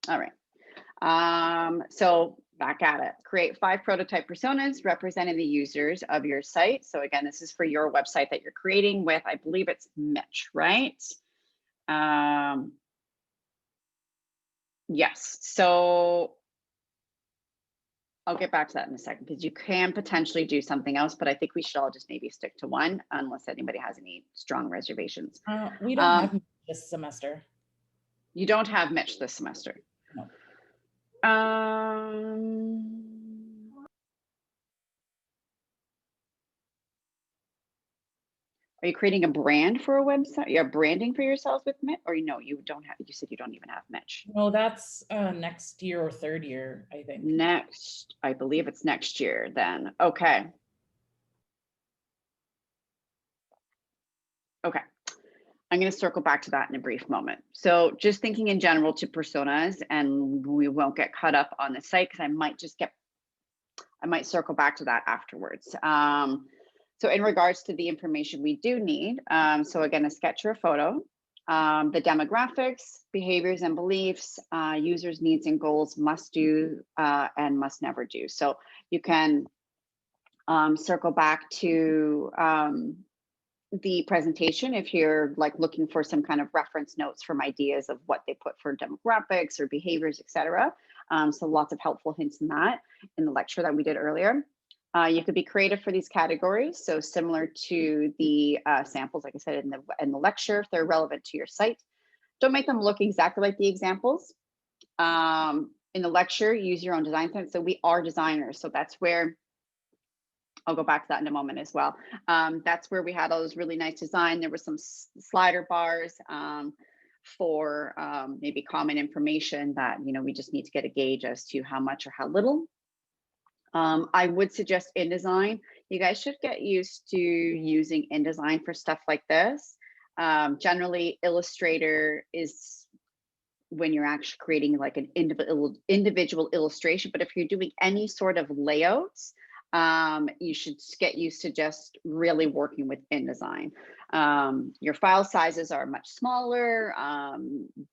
All right. So back at it, create 5 prototype personas representing the users of your site. So again, this is for your website that you're creating with, I believe it's Mitch, right? Um, yes. So I'll get back to that in a second because you can potentially do something else, but I think we should all just maybe stick to one unless anybody has any strong reservations. We don't have this semester. You don't have Mitch this semester. No. Are you creating a brand for a website? You're branding for yourselves with Mitch, or no, you don't have, you said you don't even have Mitch. No, that's next year or third year, I think. Next, I believe it's next year then. Okay. Okay. I'm going to circle back to that in a brief moment. So just thinking in general to personas, and we won't get caught up on the site because I might circle back to that afterwards. So in regards to the information we do need, so again, a sketch or a photo, the demographics, behaviors and beliefs, users' needs and goals, must do and must never do. So you can circle back to the presentation if you're like looking for some kind of reference notes from ideas of what they put for demographics or behaviors, etc. So lots of helpful hints in that in the lecture that we did earlier. You could be creative for these categories. So similar to the samples, like I said in the lecture, if they're relevant to your site. Don't make them look exactly like the examples. In the lecture, use your own design sense. So we are designers. So that's where I'll go back to that in a moment as well. That's where we had all those really nice design. There were some slider bars for maybe common information that, you know, we just need to get a gauge as to how much or how little. I would suggest InDesign. You guys should get used to using InDesign for stuff like this. Generally, Illustrator is when you're actually creating like an individual illustration, but if you're doing any sort of layouts, you should get used to just really working with InDesign. Your file sizes are much smaller.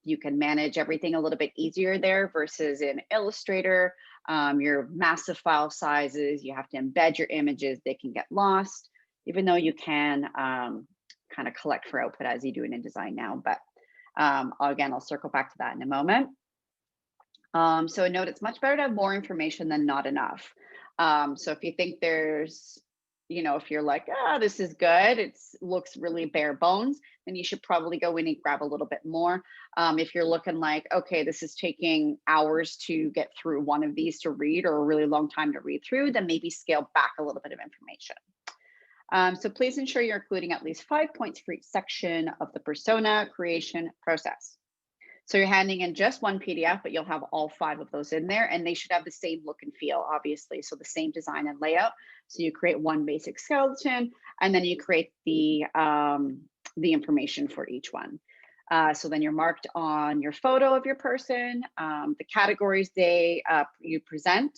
You can manage everything a little bit easier there versus in Illustrator. Your massive file sizes, you have to embed your images, they can get lost, even though you can kind of collect for output as you do in InDesign now. But again, I'll circle back to that in a moment. So note, it's much better to have more information than not enough. So if you think there's, you know, if you're like, this is good, it looks really bare bones, then you should probably go in and grab a little bit more. If you're looking like, okay, this is taking hours to get through one of these to read or a really long time to read through, then maybe scale back a little bit of information. So please ensure you're including at least 5 points for each section of the persona creation process. So you're handing in just one PDF, but you'll have all 5 of those in there, and they should have the same look and feel, obviously. So the same design and layout. So you create one basic skeleton, and then you create the information for each one. So then you're marked on your photo of your person, the categories you present.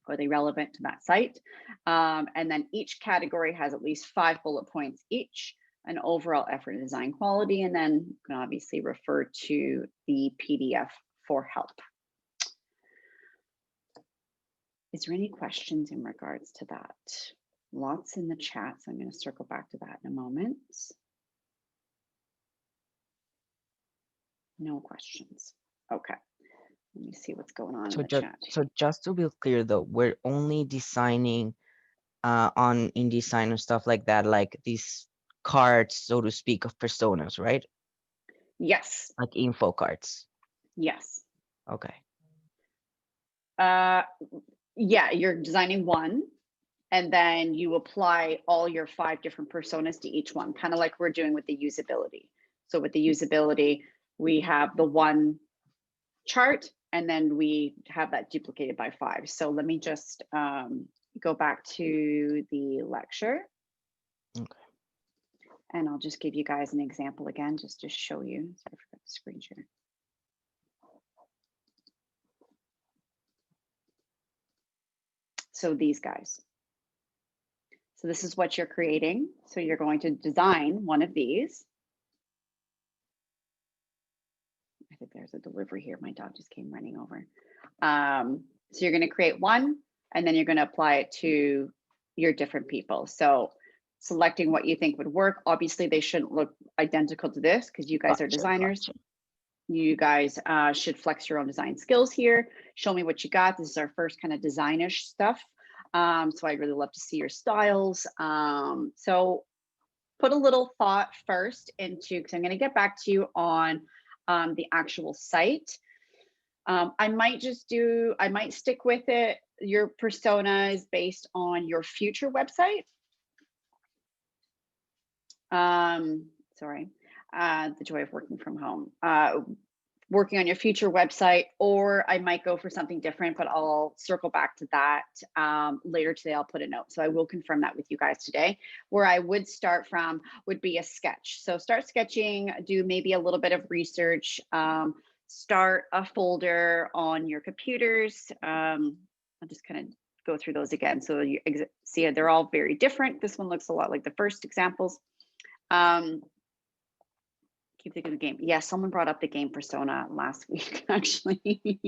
Are they relevant to that site? And then each category has at least 5 bullet points each, an overall effort and design quality, and then you can obviously refer to the PDF for help. Is there any questions in regards to that? Lots in the chat, so I'm going to circle back to that in a moment. No questions. Okay. Let me see what's going on in the chat. So just to be clear though, we're only designing on InDesign and stuff like that, like these cards, so to speak, of personas, right? Yes. Like info cards. Yes. Okay. Yeah, you're designing one, and then you apply all your 5 different personas to each one, kind of like we're doing with the usability. So with the usability, we have the one chart, and then we have that duplicated by 5. So let me just go back to the lecture. Okay. And I'll just give you guys an example again, just to show you. Sorry, I forgot the screen share. So these guys. So this is what you're creating. So you're going to design one of these. I think there's a delivery here. My dog just came running over. So you're going to create one, and then you're going to apply it to your different people. So selecting what you think would work. Obviously, they shouldn't look identical to this because you guys are Gotcha, designers. gotcha. You guys should flex your own design skills here. Show me what you got. This is our first kind of designish stuff. So I'd really love to see your styles. So put a little thought first into, because I'm going to get back to you on the actual site. I might stick with it. Your persona is based on your future website. Sorry, the joy of working from home. Working on your future website, or I might go for something different, but I'll circle back to that later today. I'll put a note. So I will confirm that with you guys today. Where I would start from would be a sketch. So start sketching, do maybe a little bit of research, start a folder on your computers. I'll just kind of go through those again. So you see they're all very different. This one looks a lot like the first examples. Keep thinking of the game. Yeah, someone brought up the game Persona last week, actually.